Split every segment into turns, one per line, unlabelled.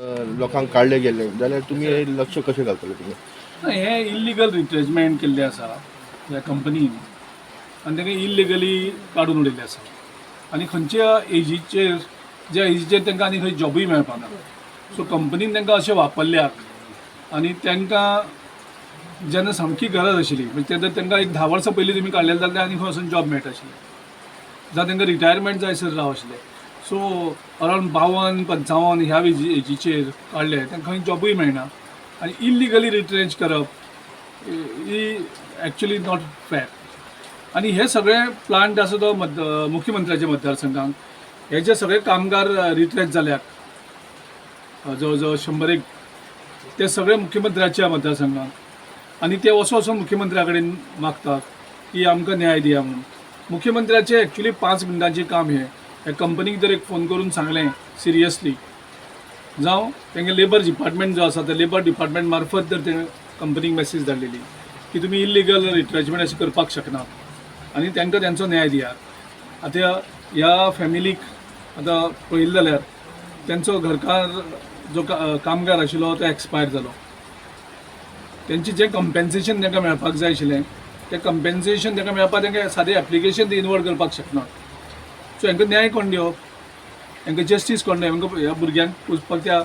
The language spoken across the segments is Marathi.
लोकांक काडले गेले जाल्यार तुमी हे लक्ष कशें घालतले तुमी?
हे इल्लिगल रिट्रेचमेंट केल्ले आसा ह्या कंपनीन आनी तांकां इल्लिगली काडून उडयल्ले आसा आनी खंयच्या एजीचेर ज्या एजीचेर तांकां आनी खंय जॉबूय मेळपाना. सो कंपनीन तांकां अशें वापरल्याक आनी तांकां जेन्ना सामकी गरज आशिल्ली म्हणजे जर तांकां एक 10 वर्सां पयलीं तुमी काडलेले जाल्यार आनी खंय वचून जॉब मेळटा आशिल्लें जावं तांकां रिटायरमेंट जायसर राव आशिल्लें. सो अरावंड 52-55 ह्या एजीचेर काडले तांकां खंय जॉबूय मेळना आनी इल्लिगली रिट्रेंच करप ही एक्चुली नॉट फेर. आनी हे सगळे प्लांट आसा तो मुख्यमंत्र्याच्या मतदारसंघात हे जे सगळे कामगार रिट्रेच जाल्यात जवळ जवळ 100 ते सगळे मुख्यमंत्र्याच्या मतदारसंघात आनी ते वचून मुख्यमंत्र्या कडेन मागतात की आमकां न्याय दिया म्हणून. मुख्यमंत्र्याचें एक्चुली 5 मिनटांचें काम हे कंपनीक जर एक फोन करून सांगलें सिरियसली जावं तेंगे लेबर डिपार्टमेंट जो आसा त्या लेबर डिपार्टमेंट मार्फत जर ते कंपनीक मेसेज धाडलेली की तुमी इल्लिगल रिट्रेचमेंट अशें करपाक शकनात आनी तांकां तेंचो न्याय दियात. आतां ह्या फॅमिलीक आतां पळयलें जाल्यार तेंचो घरकार जो कामगार आशिल्लो तो एक्सपायर जालो. तेंचें जें कंपेन्सेशन तांकां मेळपाक जाय आशिल्लें तें कंपेन्सेशन तांकां मेळपाक तांकां सादें एप्लिकेशन ते इनवर्ट करपाक शकनात. सो हांकां न्याय कोण दिवप, हांकां जस्टीस कोण दिवप, हांकां ह्या भुरग्यांक पुजपाक त्या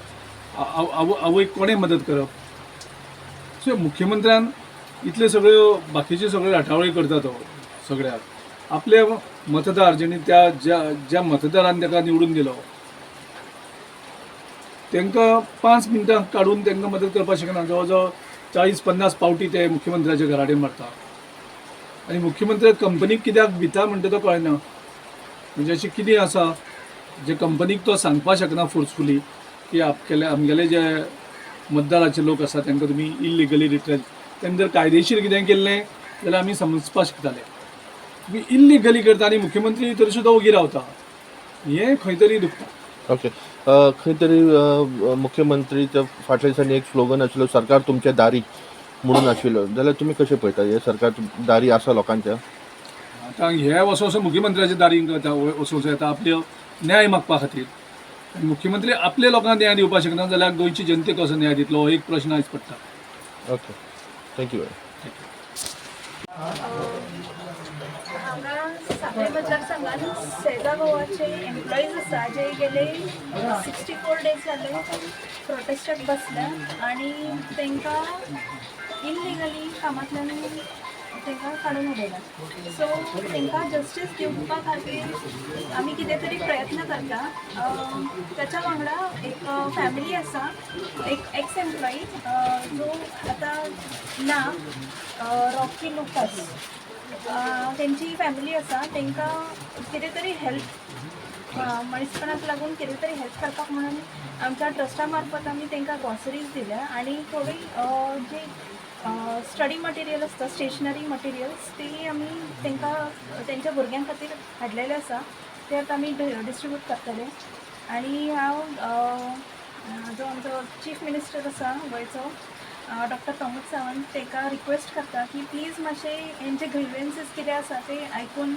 आवयक कोणें मदत करप. सो मुख्यमंत्र्यान इतल्यो सगळ्यो बाकीच्यो सगळ्यो राठावळी करता तो सगळ्याक आपले मतदार जेणी त्या ज्या मतदारान ताका निवडून दिलो तांकां 5 मिनटां काडून तांकां मदत करपाक शकना. जवळ जवळ 40-50 पावटी ते मुख्यमंत्र्याच्या घरा कडेन मारता आनी मुख्यमंत्री कंपनीक कित्याक भिता म्हणटा तो कळना. म्हणजे अशें कितें आसा जे कंपनीक तो सांगपाक शकना फोर्सफुली की आमगेले जे मतदाराचे लोक आसा तांकां तुमी इल्लिगली रिट्रेच तेन्ना जर कायदेशीर कितें केल्लें जाल्यार आमी समजपाक शकताले. तुमी इल्लिगली करता आनी मुख्यमंत्री तरी सुद्दां ओगी रावता हें खंय तरी दुखता.
ओके, खंय तरी मुख्यमंत्रीच्या फाटल्या दिसांनी एक स्लोगन आशिल्लो सरकार तुमच्या दारी म्हणून आशिल्लो जाल्यार तुमी कशें पळयता हे सरकार दारी आसा लोकांच्या?
आतां हे वचोन मुख्यमंत्र्याच्या दारी वचूंक येता आपल्यो न्याय मागपा खातीर. मुख्यमंत्री आपल्या लोकांक न्याय दिवपाक शकना जाल्यार गोंयची जनतेक कसो न्याय दितलो हो एक प्रश्न आयज पडटा.
Okay, thank you.
हांगा सांगली मतदारसंघात सेजा गोवाचे एम्प्लॉईज आसा जे गेले 64 डेज जाले प्रोटेस्टाक बसल्या आणि तांकां इल्लिगली कामांतल्यान तांकां काडून उडयला. सो तांकां जस्टीस दिवपा खातीर आमी कितें तरी प्रयत्न करता. त्याच्या वांगडा एक फॅमिली आसा, एक एक्स एम्प्लॉई जो आतां ना, रॉकी लुकास, तेंची फॅमिली आसा तांकां कितें तरी हेल्प मनीसपणाक लागून कितें तरी हेल्प करपाक म्हणून आमच्या ट्रस्टा मार्फत आमी तांकां ग्रॉसरीज दिल्या आणि थोडी जी स्टडी मटेरियल आसता, स्टेशनरी मटेरियल्स ती आमी तांकां तेंच्या भुरग्यां खातीर हाडलेले आसा ते आतां आमी डिस्ट्रिब्यूट करतले. आनी हांव जो आमचो चीफ मिनिस्टर आसा गोंयचो डॉक्टर प्रमोद सावंत तांकां रिक्वेस्ट करता की प्लीज मातशे हेंचे ग्रीवेन्सीस कितें आसा ते आयकून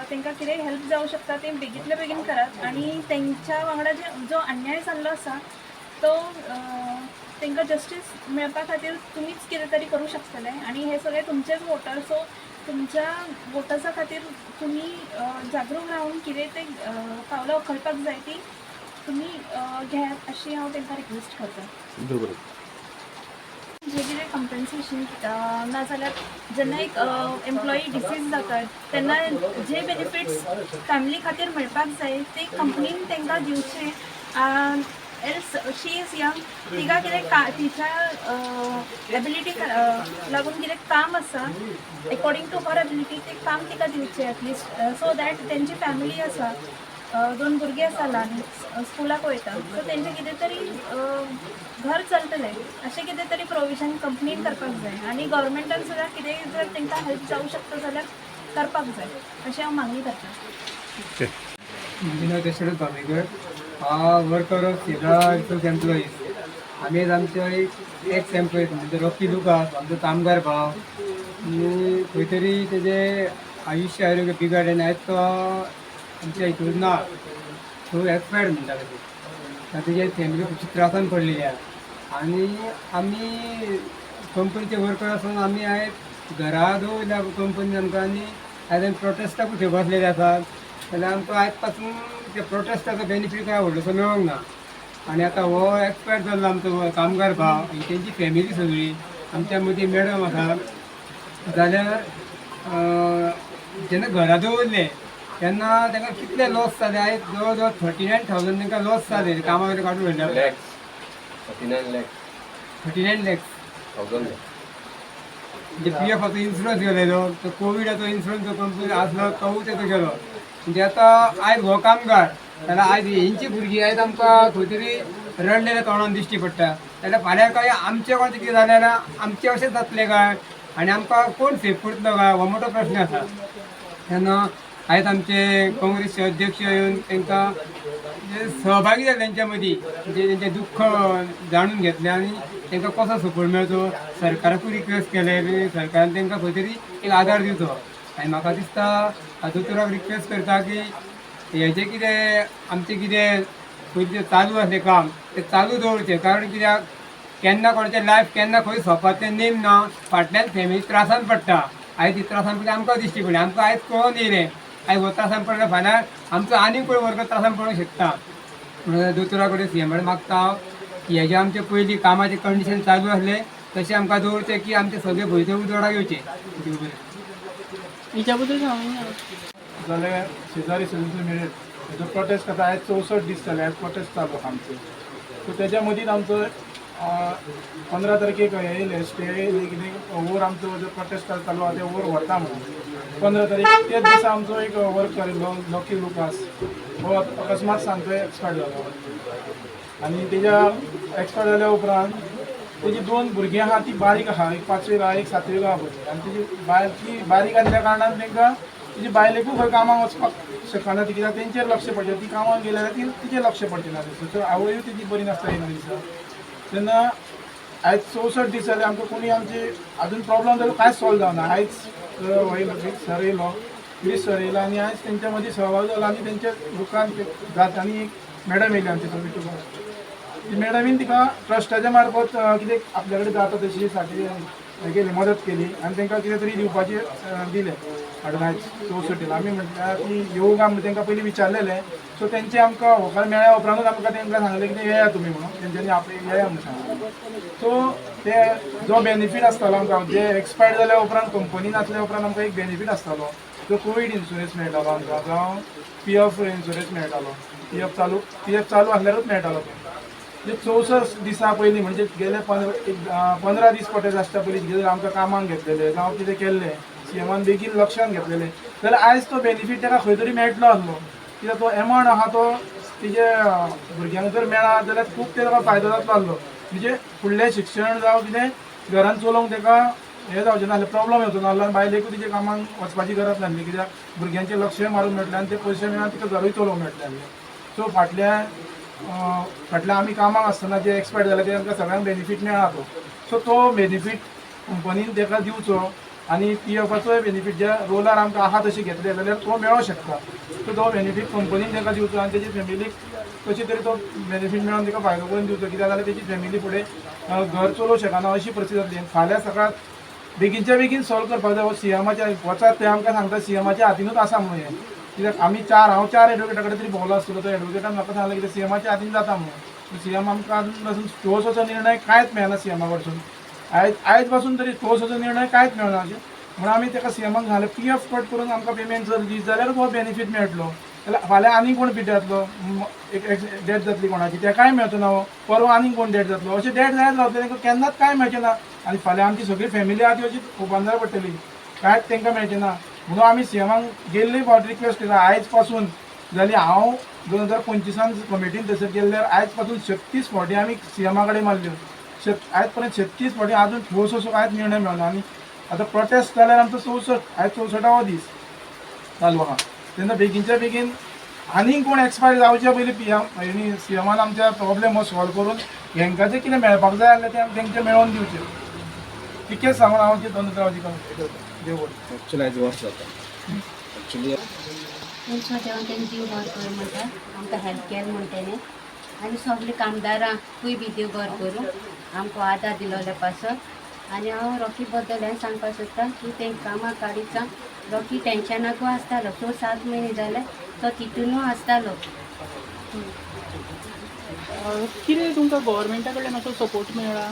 तांकां कितें हेल्प जावं शकता ते बेगींतले बेगीन करात आनी तेंच्या वांगडा जो अन्याय जाल्लो आसा तो तांकां जस्टीस मेळपा खातीर तुमीच कितें तरी करूं शकतले. आनी हे सगळे तुमचेच वोटर, सो तुमच्या वोटर्सा खातीर तुमी जागरूक रावन कितें ते पावलां उखलपाक जाय ती तुमी घेयात अशी हांव तांकां रिक्वेस्ट करता. जे कितें कंपेन्सेशन नाजाल्यार जेन्ना एक एम्प्लॉई डिसीज जाता तेन्ना जे बेनिफिट्स फॅमिली खातीर मेळपाक जाय ते कंपनीन तांकां दिवचें. एल्स शी इज यंग, तिका कितें तिच्या एबिलिटीक लागून कितें काम आसा एकॉर्डिंग टू हर एबिलिटी ते काम तिका दिवचें एटलिस्ट, सो दॅट तेंची फॅमिली आसा, 2 भुरगीं आसा ल्हान स्कुलाक वयता, सो तेंचें कितें तरी घर चलतलें अशें कितें तरी प्रोविजन कंपनीन करपाक जाय. आनी गव्हर्मेंटान सुद्दां कितें जर तांकां हेल्प जावं शकता जाल्यार करपाक जाय अशें हांव मागणी करता.
म्हजें नांव दशरथ भामेकर, हांव worker of Seja resource employees. आमी आमचे एक्स एम्प्लॉईज म्हणजे रॉकी लुकास आमचो कामगार भाव आनी खंय तरी तेजें आयुश्य आरोग्य बिगाडलें आयज तो आमच्या हितून ना, तो एक्सपायर्ड म्हणटा. ताजे फॅमिली खूप त्रासान पडलेली आहे आणि आम्ही कंपनीचे वर्कर असून आम्ही आहेत घरा दवरल्या कंपनीन आमकां आणि आयज प्रोटेस्टाक थंय बसलेले आसात जाल्यार आमकां आयज पासून त्या प्रोटेस्टाचो बेनिफीट काय व्हडलोसो मेळोंक ना आणि आता हो एक्सपायर जाल्लो आमचो कामगार भाव आणि तेंची फॅमिली सगळी आमच्या मदीं मॅडम आसा जाल्यार जेन्ना घरा दवरले तेन्ना तांकां कितले लॉस जाले आयज जवळ जवळ 39,000 तांकां लॉस जाले कामा वयले काडून व्हरल्या 39 लॅक्स म्हणजे पी एफाचो इन्शुरन्स गेलेलो तो कोविडाचो इन्शुरन्स जो कंपनी आसलो तोवूय तेजो गेलो म्हणजे आतां आयज हो कामगार जाल्यार आयज हेंची भुरगीं आयज आमकां खंय तरी रडलेल्या तोंडान दिश्टी पडटा जाल्यार फाल्यां काय आमचें कोण कितें जालें जाल्यार आमचें अशें जातलें काय आनी आमकां कोण सेफ करतलो काय हो मोठो प्रश्न आसा तेन्ना आयज आमचे काँग्रेसचे अध्यक्ष येवन तांकां सहभागी जाले तेंच्या मदीं म्हणजे तेंचें दुख्ख जाणून घेतलें आनी तांकां कसो सपोर्ट मेळचो सरकाराकूय रिक्वेस्ट केले सरकारान तांकां खंय तरी एक आदार दिवचो आनी म्हाका दिसता दोतोराक रिक्वेस्ट करता की हेजें कितें आमचें कितें पयलीं चालू आसलें काम तें चालू दवरचें कारण कित्याक केन्ना कोणाचें लायफ केन्ना खंय सोंपता तें नेम ना फाटल्यान फॅमिली त्रासान पडटा आयज ती त्रासान पडटा आमकां दिश्टी पडली आमकां आयज कळोन येयलें आयज हो त्रासान पडल्यार फाल्यां आमचो आनीक कोण वर्ग त्रासान पडूंक शकता म्हणून दोतोरा कडेन सी एम मागता की हेजे आमचे पयलीं कामाचे कंडिशन चालू आसले तशें आमकां दवरचें की आमचे सगळे भुरगे उजवाडाक येवचे
हिच्या बद्दल सांगूंक ना
जाल्यार शेजारी सदस्य मेळत हेजो प्रोटेस्ट आतां आयज 64 दीस जाले आयज प्रोटेस्ट चालू आमचो सो तेज्या मदींच आमचो 15 तारखेक येयले स्टे येयले कितें ओवर आमचो जो प्रोटेस्ट चालू आहा ते ओवर व्हरता म्हणून 15 तारीख तेच दिसा आमचो एक वर्कर लकी लुकास हो अकस्मात सांजचो एक्सपायर जालो आनी तेज्या एक्सपायर जाल्या उपरांत तेजी 2 भुरगीं आहा ती बारीक आहा एक 5वी आहा एक 7वी आहा भुरगीं आनी तेजी बारीक आसल्या कारणान तांकां तिची बायलेकूय खंय कामाक वचपाक शकना ती कित्याक तेंचेर लक्ष पडचें ती कामाक गेली जाल्यार ती तिचेर लक्ष पडचें ना सो आवयूय तिची बरी नासता येना दिसा तेन्ना आयज 64 दीस जाले आमकां कोणी आमचे आजून प्रॉब्लम जालो कांयच सॉल्व जावना आयज सर येयलो प्लीज सर येयलो आनी आयज तेंच्या मदीं सहभाग जालो आनी तेंच्या दुकान जात आनी एक मॅडम येयली आमचे कमिटी ती मॅडमीन तिका ट्रस्टाच्या मार्फत कितें आपल्या कडेन जाता तशी साठी केली मदत केली आनी तांकां कितें तरी दिवपाचें दिलें अडवायज 64 आमी म्हटल्यार की येवंक आमी तांकां पयलीं विचारलेलें सो तेंचे आमकां होकार मेळ्ळ्या उपरांतूच आमकां तांकां सांगलें की येया तुमी म्हणून तेंच्यांनी आपले येया म्हणून सांगलें सो ते जो बेनिफीट आसतालो आमकां जे एक्सपायर जाल्या उपरांत कंपनीन आसल्या उपरांत आमकां एक बेनिफीट आसतालो तो कोवीड इन्शुरन्स मेळटालो आमकां जावं पी एफ इन्शुरन्स मेळटालो पी एफ चालू आसल्यारूच मेळटालो ते 64 दिसा पयलीं म्हणजे गेले 15 दीस प्रोटेस्ट आसता पयलीं आमकां कामाक घेतलेले जावं कितें केल्लें सीएमान बेगीन लक्षांत घेतलेले जाल्यार आयज तो बेनिफीट ताका खंय तरी मेळटलो आसलो कित्याक तो एमावंट आहा तो तिजे भुरग्यांक जर मेळ्ळा जाल्यार खूब ताका फायदो जातलो आसलो म्हणजे फुडलें शिक्षण जावं कितें घरान चलोवंक ताका हें जावचें नासलें प्रॉब्लम येवचो नासलो आनी बायलेकूय तिचे कामाक वचपाची गरज नासली कित्याक भुरग्यांचें लक्षय मारूंक मेळटलें आनी ते पयशे मेळून तिका घरूय चलोवंक मेळटलें सो फाटल्या आमी कामाक आसतना जे एक्सपायर जाले ते आमकां सगळ्यांक बेनिफीट मेळ्ळा सो तो बेनिफीट कंपनीन ताका दिवचो आनी पी एफाचोय बेनिफीट ज्या रोलार आमकां आहा तशी घेतले जाल्यार तो मेळोंक शकता सो तो बेनिफीट कंपनीन ताका दिवचो आनी तेजी फॅमिलीक कशी तरी तो बेनिफीट मेळोन तिका फायदो करून दिवचो कित्याक जाल्यार तेजी फॅमिली फुडें घर चलोवंक शकना अशी परिस्थिती जातली फाल्यां सकाळ बेगीनच्या बेगीन सॉल्व करपाक जाय सीएमाच्या वचात ते आमकां सांगता सीएमाच्या हातीनूच आसा म्हणून हें कित्याक आमी हांव 4 एडवोकेटा कडेन तरी भोंवलो आसतलो तो एडवोकेटान म्हाका सांगलें कितें सीएमाच्या हातीन जाता म्हणून सीएम आमकां आजून पासून ठोस असो निर्णय कांयच मेळना सीएमा कडसून आयज पासून तरी ठोस असो निर्णय कांयच मेळना अशें म्हणून आमी ताका सीएमाक सांगलें पी एफ कट करून आमकां पेमेंट जर दीत जाल्यार हो बेनिफीट मेळटलो जाल्यार फाल्यां आनी कोण पिड्यातलो एक डेथ जातली कोणाची तेकाय मेळचो ना परवा आनी कोण डेथ जातलो अशें डेथ जायत रावतलें तांकां केन्नाच कांय मेळचें ना आनी फाल्यां आमची सगळी फॅमिली आहा ती अशी उबांदार पडटली कांयच तांकां मेळचें ना म्हणून आमी सीएमाक गेल्ली फावट रिक्वेस्ट केला आयज पासून जाली हांव 2025 कमिटीन थंयसर गेल्ल्यार आयज पासून 36 फावटी आमी सीएमा कडेन मारल्यो आयज पर्यंत 36 फावटी आजून ठोस असो कांयच निर्णय मेळना आनी आतां प्रोटेस्ट जाल्यार आमचो 64 आयज 64वा दीस चालू आहा तेन्ना बेगीनच्या बेगीन आनीक कोण एक्सपायर जावचे पयलीं सीएमान आमच्या प्रॉब्लेम हो सॉल्व करून हेंकां जें कितें मेळपाक जाय आसलें तें तेंचें मेळोवन दिवचें तिकेच सांगून हांव ती दोनरावची देव
एक्चुअली आयज वर्स जाता एक्चुअली
तेंच्या देवान तेंची जीव बरो कर म्हणटा आमकां हेल्थ कॅर म्हणटा न्ही
आनी सगळे कामदारांकूय बी देव बरें करूं आमकां आदार दिलोले पासून. आनी हांव रॉकी बद्दल हें सांगपाक सोदतां की तें कामाक काडीचा रॉकी टेन्शनाकू आसतालो. 6-7 म्हयने जाले तो तितूनू आसतालो.
कितें तुमकां गव्हर्मेंटा कडल्यान असो सपोर्ट मेळ्ळा?